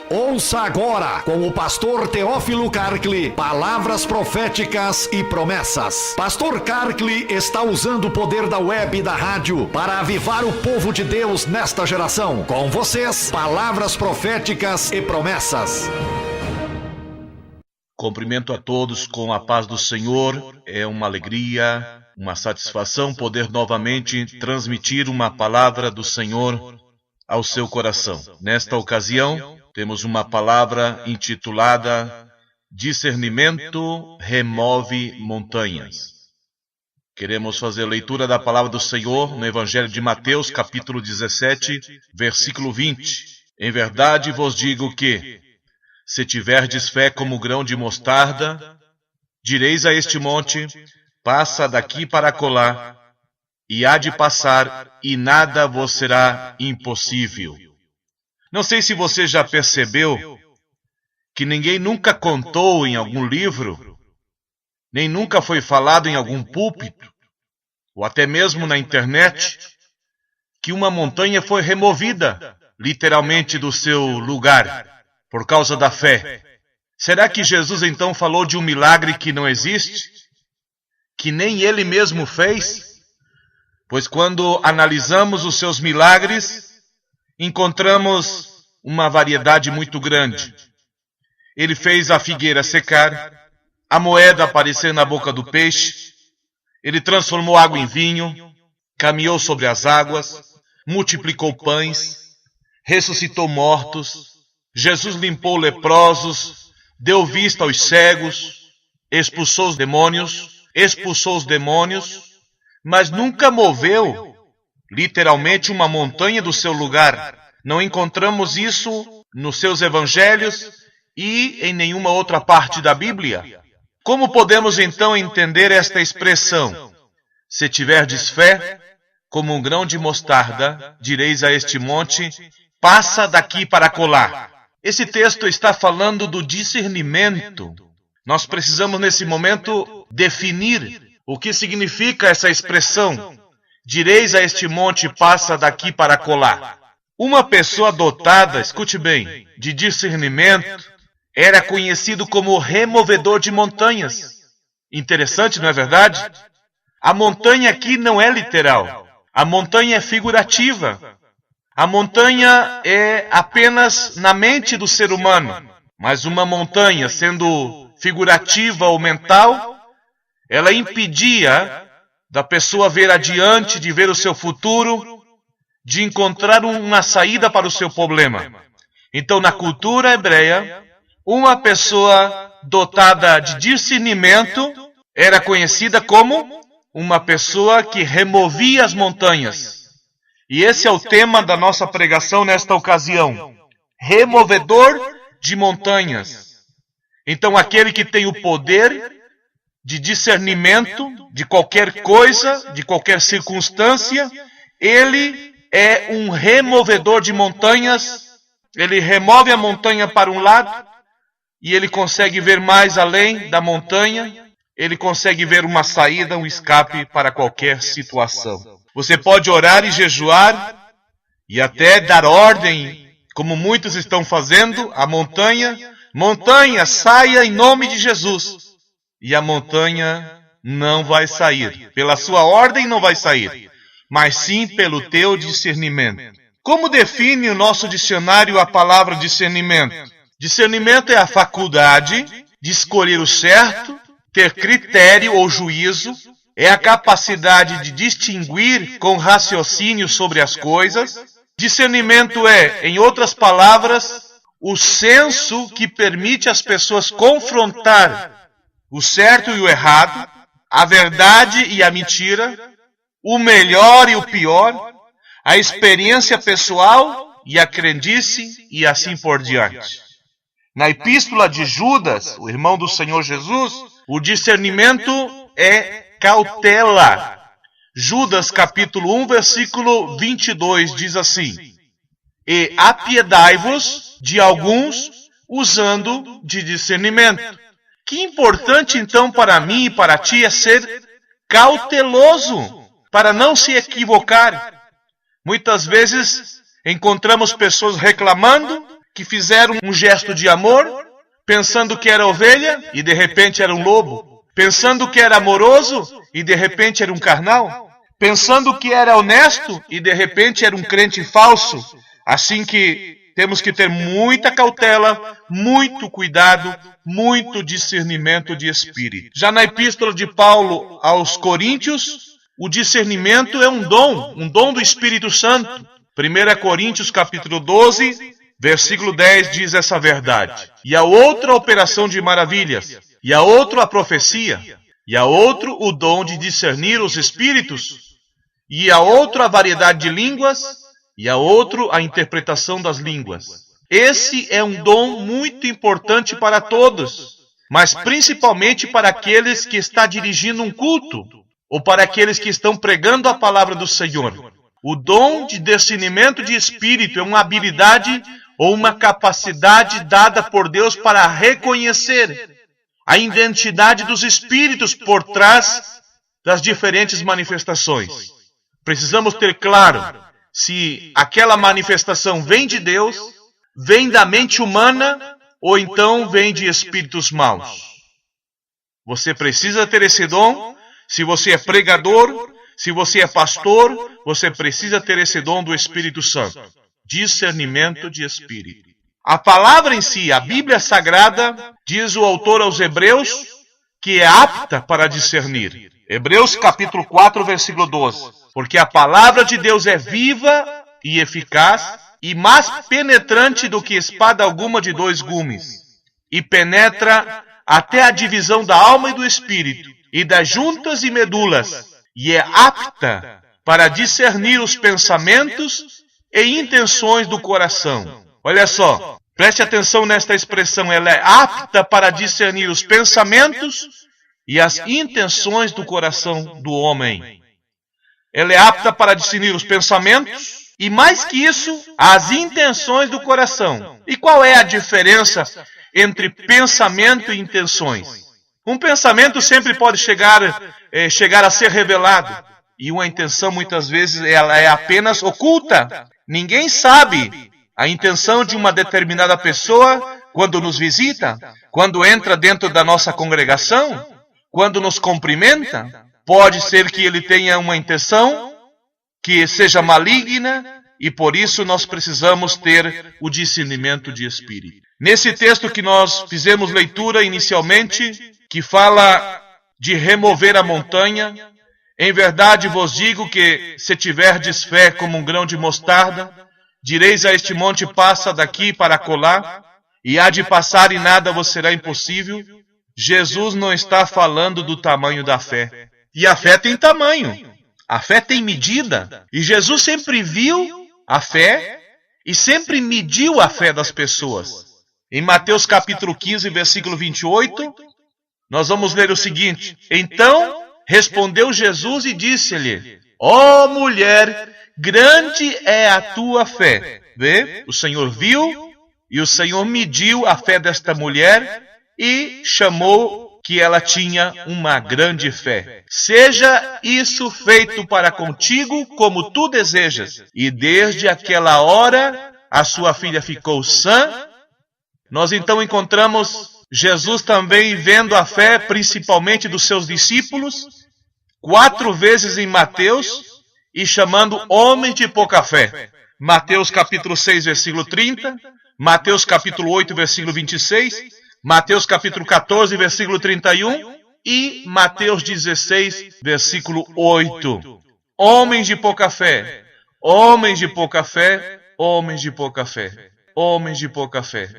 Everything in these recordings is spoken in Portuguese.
Ouça agora, com o pastor Teófilo Karkli, palavras proféticas e promessas. Pastor Karkli está usando o poder da web e da rádio para avivar o povo de Deus nesta geração. Com vocês, palavras proféticas e promessas. Cumprimento a todos com a paz do Senhor. É uma alegria, uma satisfação poder novamente transmitir uma palavra do Senhor ao seu coração. Nesta ocasião, temos uma palavra intitulada Discernimento remove montanhas. Queremos fazer leitura da palavra do Senhor no Evangelho de Mateus, capítulo 17, versículo 20. Em verdade vos digo que, se tiverdes fé como grão de mostarda, direis a este monte, passa daqui para acolá, e há de passar, e nada vos será impossível. Não sei se você já percebeu que ninguém nunca contou em algum livro, nem nunca foi falado em algum púlpito, ou até mesmo na internet, que uma montanha foi removida, literalmente, do seu lugar, por causa da fé. Será que Jesus então falou de um milagre que não existe? Que nem ele mesmo fez? Pois quando analisamos os seus milagres, encontramos uma variedade muito grande. Ele fez a figueira secar, a moeda aparecer na boca do peixe, ele transformou água em vinho, caminhou sobre as águas, multiplicou pães, ressuscitou mortos, Jesus limpou leprosos, deu vista aos cegos, expulsou os demônios, mas nunca moveu, literalmente, uma montanha do seu lugar. Não encontramos isso nos seus evangelhos e em nenhuma outra parte da Bíblia. Como podemos então entender esta expressão? Se tiverdes fé, como um grão de mostarda, direis a este monte, passa daqui para acolá. Esse texto está falando do discernimento. Nós precisamos nesse momento definir o que significa essa expressão. Direis a este monte, passa daqui para acolá. Uma pessoa dotada, escute bem, de discernimento, era conhecido como removedor de montanhas. Interessante, não é verdade? A montanha aqui não é literal. A montanha é figurativa. A montanha é apenas na mente do ser humano. Mas uma montanha, sendo figurativa ou mental, ela impedia da pessoa ver adiante, de ver o seu futuro, de encontrar uma saída para o seu problema. Então, na cultura hebreia, uma pessoa dotada de discernimento era conhecida como uma pessoa que removia as montanhas. E esse é o tema da nossa pregação nesta ocasião. Removedor de montanhas. Então, aquele que tem o poder de discernimento de qualquer coisa, de qualquer circunstância, ele é um removedor de montanhas. Ele remove a montanha para um lado e ele consegue ver mais além da montanha. Ele consegue ver uma saída, um escape para qualquer situação. Você pode orar e jejuar e até dar ordem, como muitos estão fazendo, à montanha. Montanha, saia em nome de Jesus. E a montanha não vai sair. Pela sua ordem não vai sair, mas sim pelo teu discernimento. Como define o nosso dicionário a palavra discernimento? Discernimento é a faculdade de escolher o certo, ter critério ou juízo, é a capacidade de distinguir com raciocínio sobre as coisas. Discernimento é, em outras palavras, o senso que permite às pessoas confrontar o certo e o errado, a verdade e a mentira, o melhor e o pior, a experiência pessoal e a crendice e assim por diante. Na epístola de Judas, o irmão do Senhor Jesus, o discernimento é cautela. Judas capítulo 1, versículo 22 diz assim: E apiedai-vos de alguns usando de discernimento. Que importante então para mim e para ti é ser cauteloso, para não se equivocar. Muitas vezes encontramos pessoas reclamando que fizeram um gesto de amor, pensando que era ovelha e de repente era um lobo, pensando que era amoroso e de repente era um carnal, pensando que era honesto e de repente era um crente falso. Assim que temos que ter muita cautela, muito cuidado, muito discernimento de espírito. Já na epístola de Paulo aos Coríntios, o discernimento é um dom do Espírito Santo. 1 Coríntios capítulo 12, versículo 10 diz essa verdade. E a outra operação de maravilhas, e a outra a profecia, e a outro o dom de discernir os espíritos, e a outra a variedade de línguas, e a outro a interpretação das línguas. Esse é um dom muito importante para todos, mas principalmente para aqueles que estão dirigindo um culto, ou para aqueles que estão pregando a palavra do Senhor. O dom de discernimento de espírito é uma habilidade ou uma capacidade dada por Deus para reconhecer a identidade dos espíritos por trás das diferentes manifestações. Precisamos ter claro se aquela manifestação vem de Deus, vem da mente humana ou então vem de espíritos maus. Você precisa ter esse dom. Se você é pregador, se você é pastor, você precisa ter esse dom do Espírito Santo. Discernimento de espírito. A palavra em si, a Bíblia Sagrada, diz o autor aos Hebreus, que é apta para discernir. Hebreus capítulo 4, versículo 12. Porque a palavra de Deus é viva e eficaz, e mais penetrante do que espada alguma de 2 gumes, e penetra até a divisão da alma e do espírito, e das juntas e medulas, e é apta para discernir os pensamentos e intenções do coração. Olha só, preste atenção nesta expressão, ela é apta para discernir os pensamentos e as intenções do coração do homem. Ela é apta para discernir os pensamentos e, mais que isso, as intenções do coração. E qual é a diferença entre pensamento e intenções? Um pensamento sempre pode chegar a ser revelado. E uma intenção, muitas vezes, ela é apenas oculta. Ninguém sabe a intenção de uma determinada pessoa quando nos visita, quando entra dentro da nossa congregação, quando nos cumprimenta. Pode ser que ele tenha uma intenção que seja maligna e por isso nós precisamos ter o discernimento de espírito. Nesse texto que nós fizemos leitura inicialmente, que fala de remover a montanha, em verdade vos digo que se tiverdes fé como um grão de mostarda, direis a este monte, passa daqui para acolá, e há de passar e nada vos será impossível. Jesus não está falando do tamanho da fé. E a fé tem tamanho, a fé tem medida. E Jesus sempre viu a fé e sempre mediu a fé das pessoas. Em Mateus capítulo 15, versículo 28, nós vamos ler o seguinte: Então respondeu Jesus e disse-lhe: Ó mulher, grande é a tua fé. Vê? O Senhor viu e o Senhor mediu a fé desta mulher e chamou que ela tinha uma grande fé. Seja isso feito para contigo como tu desejas. E desde aquela hora a sua filha ficou sã. Nós então encontramos Jesus também vendo a fé, principalmente dos seus discípulos, 4 vezes em Mateus, e chamando homens de pouca fé. Mateus capítulo 6, versículo 30, Mateus capítulo 8, versículo 26, Mateus capítulo 14, versículo 31 e Mateus 16, versículo 8. Homens de pouca fé, homens de pouca fé, homens de pouca fé, homens de pouca fé.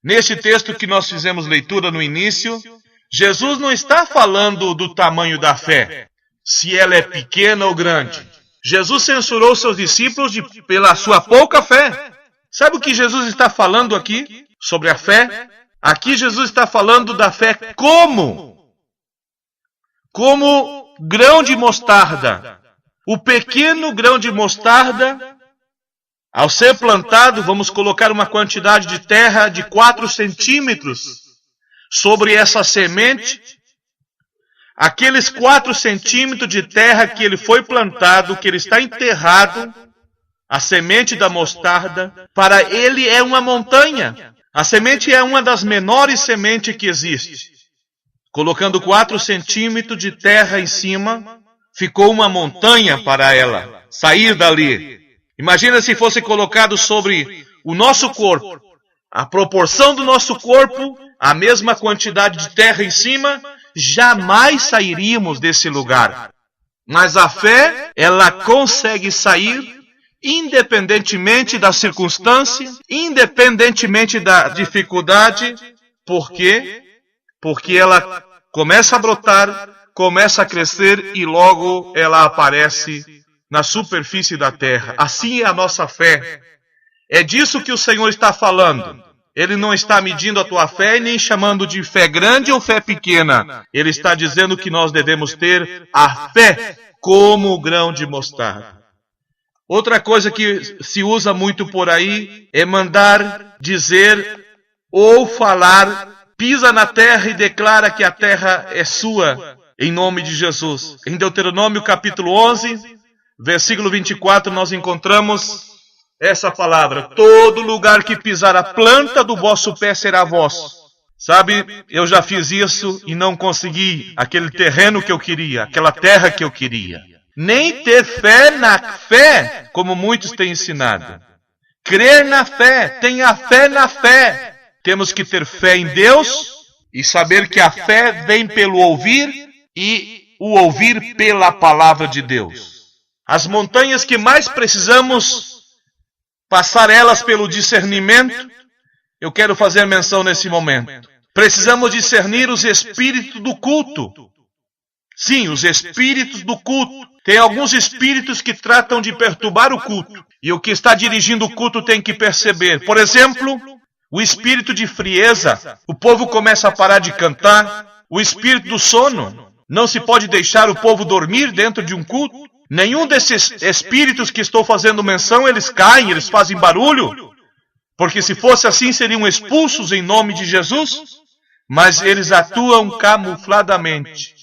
Neste texto que nós fizemos leitura no início, Jesus não está falando do tamanho da fé, se ela é pequena ou grande. Jesus censurou seus discípulos pela sua pouca fé. Sabe o que Jesus está falando aqui sobre a fé? Aqui Jesus está falando da fé como grão de mostarda. O pequeno grão de mostarda, ao ser plantado, vamos colocar uma quantidade de terra de 4 centímetros sobre essa semente. Aqueles 4 centímetros de terra que ele foi plantado, que ele está enterrado, a semente da mostarda, para ele é uma montanha. A semente é uma das menores sementes que existe. Colocando 4 centímetros de terra em cima, ficou uma montanha para ela sair dali. Imagina se fosse colocado sobre o nosso corpo, a proporção do nosso corpo, a mesma quantidade de terra em cima, jamais sairíamos desse lugar. Mas a fé, ela consegue sair independentemente da circunstância, independentemente da dificuldade. Por quê? Porque ela começa a brotar, começa a crescer e logo ela aparece na superfície da terra. Assim é a nossa fé. É disso que o Senhor está falando. Ele não está medindo a tua fé nem chamando de fé grande ou fé pequena. Ele está dizendo que nós devemos ter a fé como o grão de mostarda. Outra coisa que se usa muito por aí é mandar dizer ou falar, pisa na terra e declara que a terra é sua, em nome de Jesus. Em Deuteronômio capítulo 11, versículo 24, nós encontramos essa palavra: todo lugar que pisar a planta do vosso pé será vosso. Sabe, eu já fiz isso e não consegui aquele terreno que eu queria, aquela terra que eu queria. Nem ter fé na fé, como muitos têm ensinado. Crer na fé, tenha fé na fé. Temos que ter fé em Deus e saber que a fé vem pelo ouvir e o ouvir pela palavra de Deus. As montanhas que mais precisamos passar elas pelo discernimento, eu quero fazer menção nesse momento. Precisamos discernir os espíritos do culto. Sim, os espíritos do culto. Tem alguns espíritos que tratam de perturbar o culto. E o que está dirigindo o culto tem que perceber. Por exemplo, o espírito de frieza. O povo começa a parar de cantar. O espírito do sono. Não se pode deixar o povo dormir dentro de um culto. Nenhum desses espíritos que estou fazendo menção, eles caem, eles fazem barulho. Porque se fosse assim, seriam expulsos em nome de Jesus. Mas eles atuam camufladamente.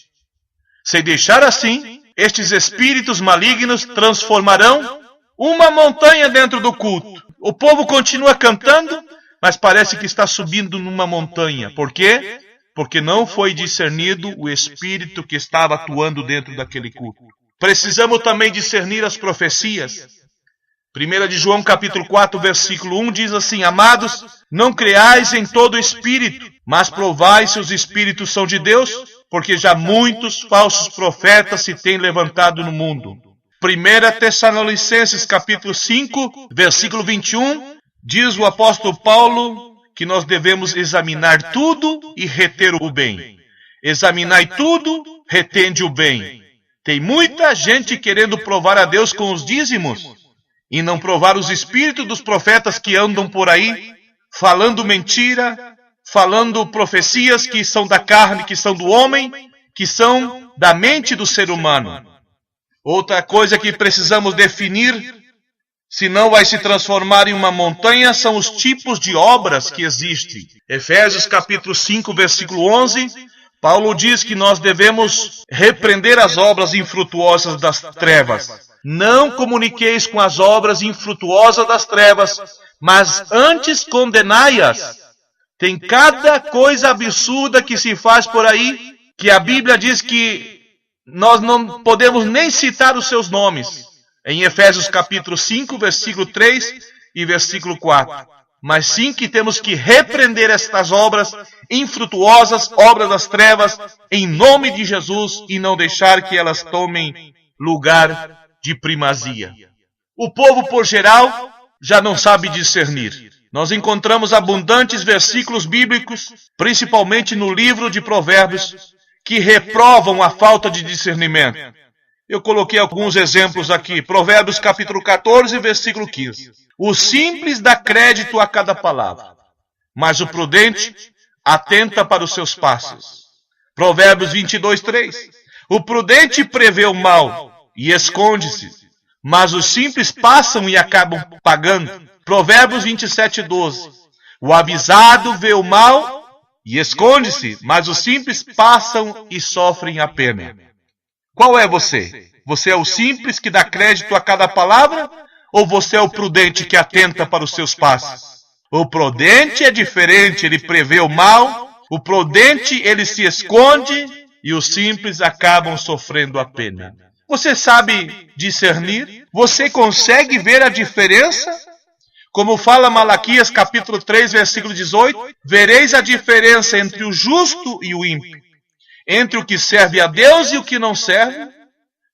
Se deixar assim, estes espíritos malignos transformarão uma montanha dentro do culto. O povo continua cantando, mas parece que está subindo numa montanha. Por quê? Porque não foi discernido o espírito que estava atuando dentro daquele culto. Precisamos também discernir as profecias. 1 de João capítulo 4, versículo 1 diz assim: amados, não creais em todo espírito, mas provai se os espíritos são de Deus, porque já muitos falsos profetas se têm levantado no mundo. 1 Tessalonicenses capítulo 5, versículo 21, diz o apóstolo Paulo que nós devemos examinar tudo e reter o bem. Examinai tudo, retende o bem. Tem muita gente querendo provar a Deus com os dízimos e não provar os espíritos dos profetas que andam por aí, falando mentira, falando profecias que são da carne, que são do homem, que são da mente do ser humano. Outra coisa que precisamos definir, senão vai se transformar em uma montanha, são os tipos de obras que existem. Efésios capítulo 5, versículo 11, Paulo diz que nós devemos repreender as obras infrutuosas das trevas. Não comuniqueis com as obras infrutuosas das trevas, mas antes condenai-as. Tem cada coisa absurda que se faz por aí, que a Bíblia diz que nós não podemos nem citar os seus nomes. Em Efésios capítulo 5, versículo 3 e versículo 4. Mas sim que temos que repreender estas obras infrutuosas, obras das trevas, em nome de Jesus, e não deixar que elas tomem lugar de primazia. O povo, por geral, já não sabe discernir. Nós encontramos abundantes versículos bíblicos, principalmente no livro de Provérbios, que reprovam a falta de discernimento. Eu coloquei alguns exemplos aqui. Provérbios capítulo 14, versículo 15. O simples dá crédito a cada palavra, mas o prudente atenta para os seus passos. Provérbios 22, 3. O prudente prevê o mal e esconde-se, mas os simples passam e acabam pagando. Provérbios 27, 12. O avisado vê o mal e esconde-se, mas os simples passam e sofrem a pena. Qual é você? Você é o simples que dá crédito a cada palavra? Ou você é o prudente que atenta para os seus passos? O prudente é diferente, ele prevê o mal. O prudente, ele se esconde e os simples acabam sofrendo a pena. Você sabe discernir? Você consegue ver a diferença? Como fala Malaquias capítulo 3, versículo 18, vereis a diferença entre o justo e o ímpio, entre o que serve a Deus e o que não serve.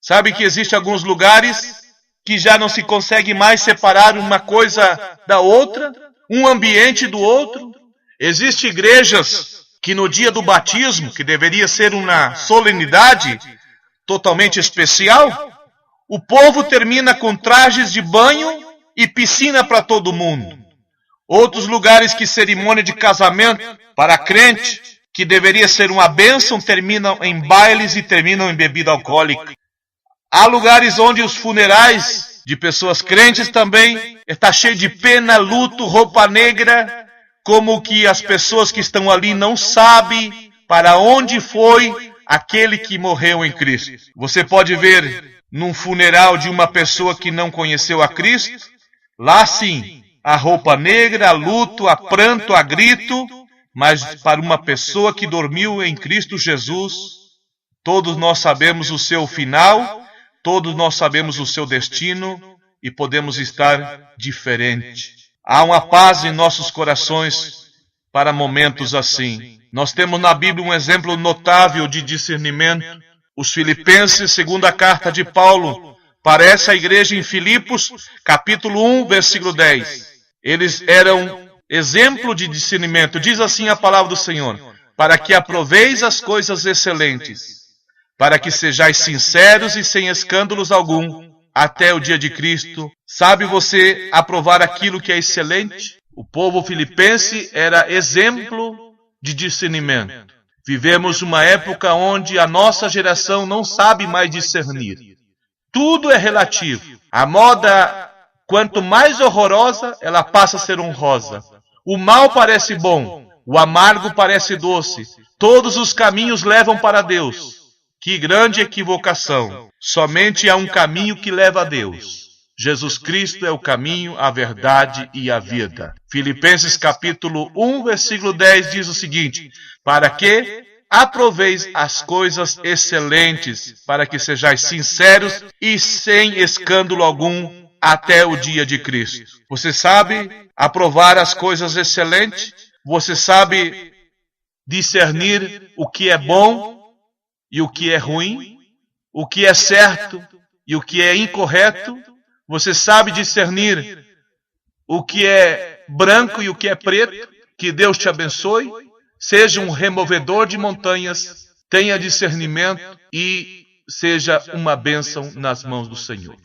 Sabe que existem alguns lugares que já não se consegue mais separar uma coisa da outra, um ambiente do outro. Existem igrejas que no dia do batismo, que deveria ser uma solenidade totalmente especial, o povo termina com trajes de banho e piscina para todo mundo. Outros lugares que cerimônia de casamento para crente, que deveria ser uma bênção, terminam em bailes e terminam em bebida alcoólica. Há lugares onde os funerais de pessoas crentes também está cheio de pena, luto, roupa negra, como que as pessoas que estão ali não sabem para onde foi aquele que morreu em Cristo. Você pode ver num funeral de uma pessoa que não conheceu a Cristo, lá sim, há roupa negra, há luto, há pranto, há grito, mas para uma pessoa que dormiu em Cristo Jesus, todos nós sabemos o seu final, todos nós sabemos o seu destino e podemos estar diferente. Há uma paz em nossos corações para momentos assim. Nós temos na Bíblia um exemplo notável de discernimento. Os Filipenses, segunda carta de Paulo para essa igreja em Filipos, capítulo 1, versículo 10. Eles eram exemplo de discernimento. Diz assim a palavra do Senhor: para que aproveis as coisas excelentes, para que sejais sinceros e sem escândalos algum, até o dia de Cristo. Sabe você aprovar aquilo que é excelente? O povo filipense era exemplo de discernimento. Vivemos uma época onde a nossa geração não sabe mais discernir. Tudo é relativo. A moda, quanto mais horrorosa, ela passa a ser honrosa. O mal parece bom, o amargo parece doce. Todos os caminhos levam para Deus. Que grande equivocação! Somente há um caminho que leva a Deus. Jesus Cristo é o caminho, a verdade e a vida. Filipenses capítulo 1, versículo 10 diz o seguinte: para que aproveis as coisas excelentes, para que sejais sinceros e sem escândalo algum, até o dia de Cristo. Você sabe aprovar as coisas excelentes? Você sabe discernir o que é bom e o que é ruim, o que é certo e o que é incorreto? Você sabe discernir o que é branco e o que é preto? Que Deus te abençoe. Seja um removedor de montanhas, tenha discernimento e seja uma bênção nas mãos do Senhor.